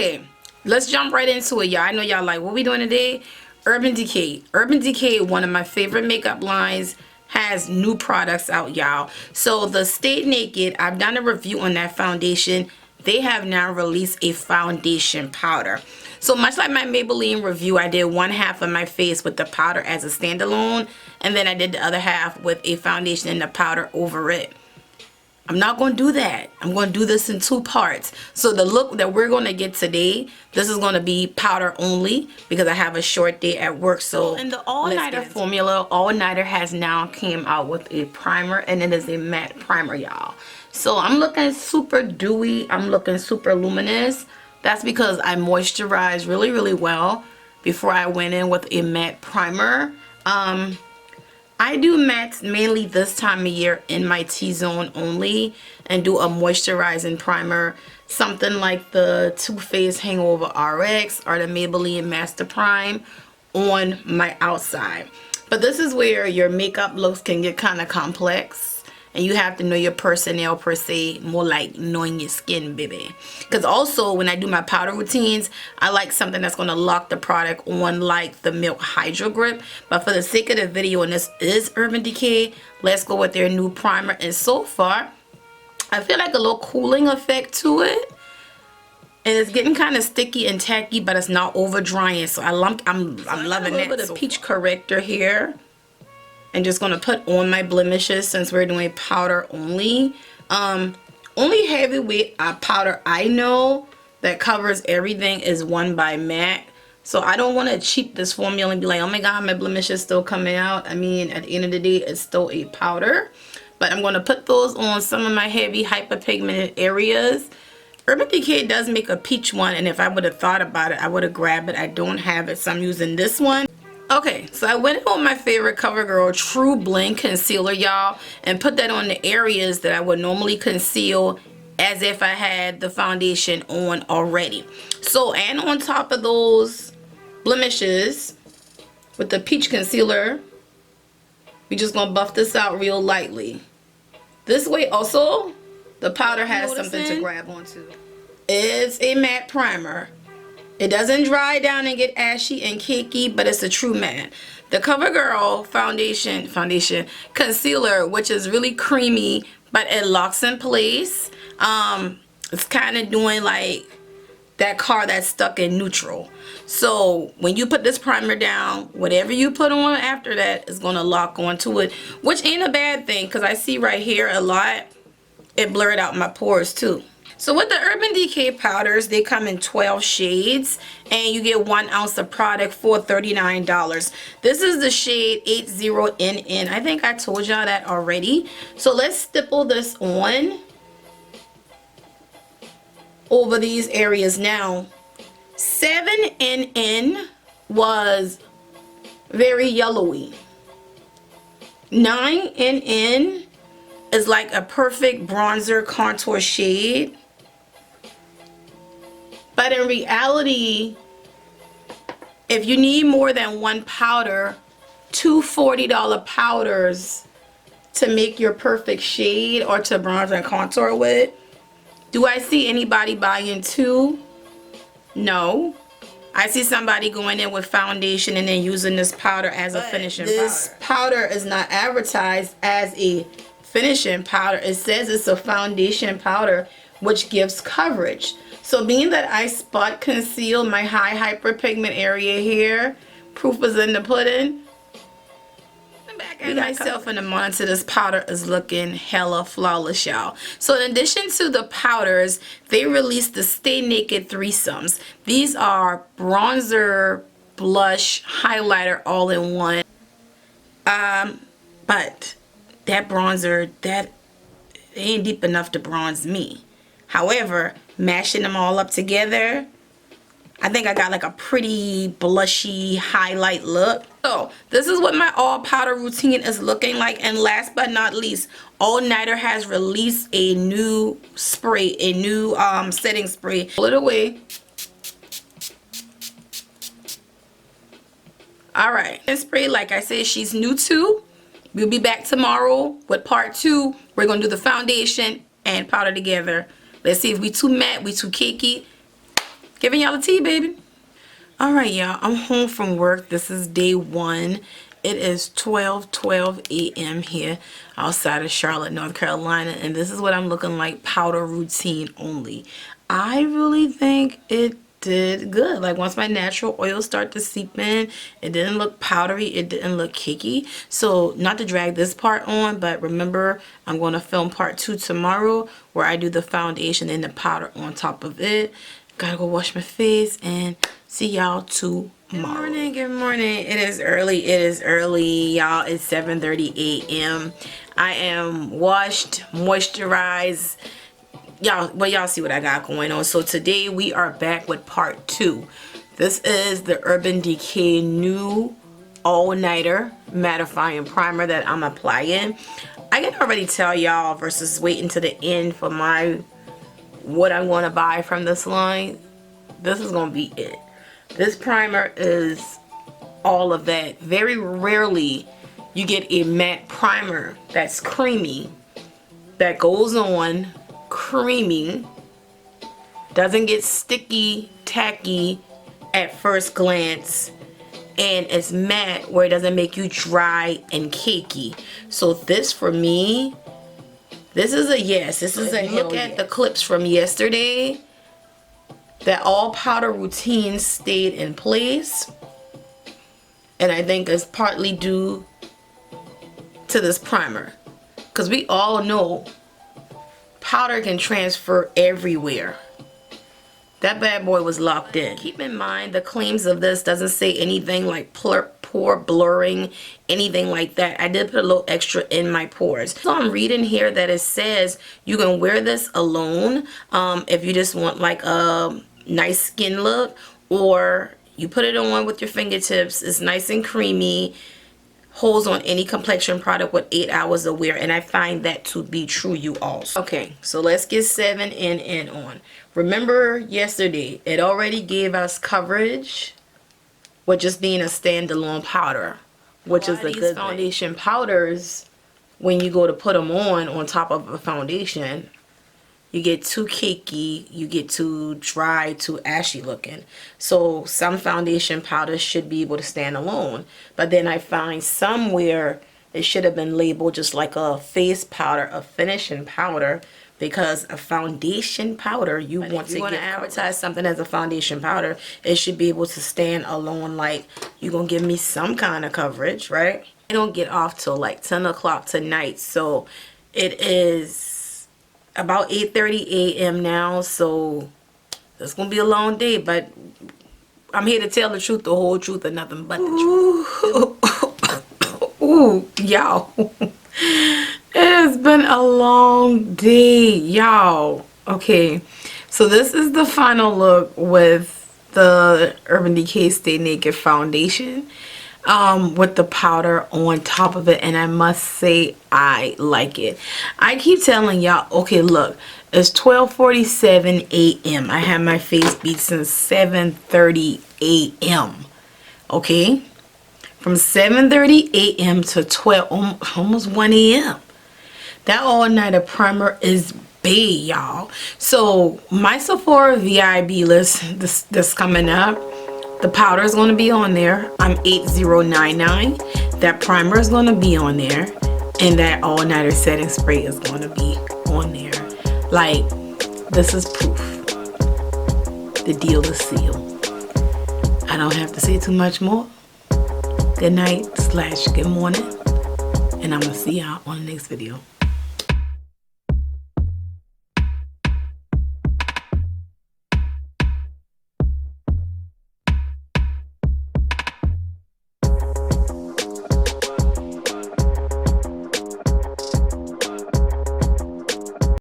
Okay, let's jump right into it, y'all. I know y'all like, what we doing today? Urban Decay. Urban Decay, one of my favorite makeup lines, has new products out, y'all. So the Stay Naked, I've done a review on that foundation. They have now released a foundation powder. So much like my Maybelline review, I did one half of my face with the powder as a standalone, and then I did the other half with a foundation and the powder over it. I'm not going to do that. I'm going to do this in two parts. So the look that we're going to get today, this is going to be powder only because I have a short day at work. So in the all-nighter formula, all-nighter has now came out with a primer, and it is a matte primer, y'all. So I'm looking super dewy. I'm looking super luminous. That's because I moisturized really, really well before I went in with a matte primer. I do mattes mainly this time of year in my T-zone only and do a moisturizing primer, something like the Too Faced Hangover RX or the Maybelline Master Prime on my outside. But this is where your makeup looks can get kind of complex. And you have to know your personnel per se, more like knowing your skin, baby. Because also when I do my powder routines, I like something that's going to lock the product on like the Milk Hydro Grip. But for the sake of the video, and this is Urban Decay, let's go with their new primer. And so far, I feel like a little cooling effect to it. And it's getting kind of sticky and tacky, but it's not over drying. So I'm loving it. A little bit of peach corrector here. And just going to put on my blemishes since we're doing powder only. Only heavyweight powder I know that covers everything is One by MAC. So I don't want to cheat this formula and be like, oh my god, my blemish is still coming out. I mean, at the end of the day, it's still a powder. But I'm going to put those on some of my heavy hyperpigmented areas. Urban Decay does make a peach one, and if I would have thought about it, I would have grabbed it. I don't have it, so I'm using this one. Okay, so I went on my favorite CoverGirl True Blend Concealer, y'all, and put that on the areas that I would normally conceal as if I had the foundation on already. So, and on top of those blemishes, with the peach concealer, we just gonna buff this out real lightly. This way also, the powder has something to grab onto. It's a matte primer. It doesn't dry down and get ashy and cakey, but it's a true matte. The CoverGirl foundation concealer, which is really creamy, but it locks in place. It's kind of doing like that car that's stuck in neutral. So when you put this primer down, whatever you put on after that is going to lock onto it, which ain't a bad thing because I see right here a lot, it blurred out my pores too. So with the Urban Decay powders, they come in 12 shades and you get 1 ounce of product for $39. This is the shade 80NN. I think I told y'all that already. So let's stipple this on over these areas now. 7NN was very yellowy. 9NN is like a perfect bronzer contour shade. But in reality, if you need more than one powder, two $40 powders to make your perfect shade or to bronze and contour with, do I see anybody buying two? No. I see somebody going in with foundation and then using this powder as a finishing powder. This powder is not advertised as a finishing powder. It says it's a foundation powder which gives coverage. So being that I spot conceal my high hyperpigment area here, proof is in the pudding. Back at myself in the monitor, this powder is looking hella flawless, y'all. So in addition to the powders, they released the Stay Naked threesomes. These are bronzer, blush, highlighter all in one. But that bronzer, that ain't deep enough to bronze me. However, mashing them all up together, I think I got like a pretty blushy highlight look. So this is what my all powder routine is looking like. And last but not least, All Nighter has released a new spray, a new setting spray. Pull it away. Alright, and spray, like I said, she's new too. We'll be back tomorrow with part 2. We're going to do the foundation and powder together. Let's see if we too matte, we too cakey. Giving y'all the tea, baby. All right, y'all. I'm home from work. This is day 1. It is 12 a.m. here outside of Charlotte, North Carolina, and this is what I'm looking like, powder routine only. I really think it did good. Like, once my natural oils start to seep in, it didn't look powdery, it didn't look cakey. So not to drag this part on, but remember, I'm going to film part 2 tomorrow where I do the foundation and the powder on top of it. Gotta go wash my face and see y'all tomorrow. Good morning. It is early, y'all. It's 7:30 a.m. I am washed, moisturized. Y'all see what I got going on. So today we are back with part 2. This is the Urban Decay new all-nighter mattifying primer that I'm applying. I can already tell y'all versus waiting to the end for what I'm going to buy from this line. This is going to be it. This primer is all of that. Very rarely you get a matte primer that's creamy, that goes on creamy, doesn't get sticky, tacky at first glance, and it's matte where it doesn't make you dry and cakey. So this, for me, this is a yes. This is a look at the clips from yesterday. That all powder routine stayed in place, and I think it's partly due to this primer, because we all know powder can transfer everywhere. That bad boy was locked in. Keep in mind, the claims of this doesn't say anything like pore blurring, anything like that. I did put a little extra in my pores. So I'm reading here that it says you can wear this alone if you just want like a nice skin look, or you put it on with your fingertips. It's nice and creamy, holds on any complexion product with 8 hours of wear, and I find that to be true, you all. Okay, so let's get 7 in and on. Remember yesterday, it already gave us coverage with just being a standalone powder, which is a good foundation powders. When you go to put them on top of a foundation, you get too cakey, you get too dry, too ashy looking. So some foundation powders should be able to stand alone. But then I find somewhere it should have been labeled just like a face powder, a finishing powder, because a foundation powder, you want to advertise something as a foundation powder, it should be able to stand alone. Like, you're going to give me some kind of coverage, right? I don't get off till like 10 o'clock tonight. So it is about 8:30 a.m. now, so it's gonna be a long day, but I'm here to tell the truth, the whole truth, and nothing but the truth. Ooh, y'all. It has been a long day, y'all. Okay, so this is the final look with the Urban Decay Stay Naked foundation. With the powder on top of it, and I must say I like it. I keep telling y'all, okay, look, it's 12:47 a.m. I had my face beat since 7:30 a.m. okay, from 7:30 a.m. to 12, almost 1 a.m. that all-nighter primer is bae, y'all. So my Sephora VIB list this coming up, the powder is going to be on there. I'm 8099. That primer is going to be on there. And that all-nighter setting spray is going to be on there. Like, this is proof. The deal is sealed. I don't have to say too much more. Good night / good morning. And I'm going to see y'all on the next video.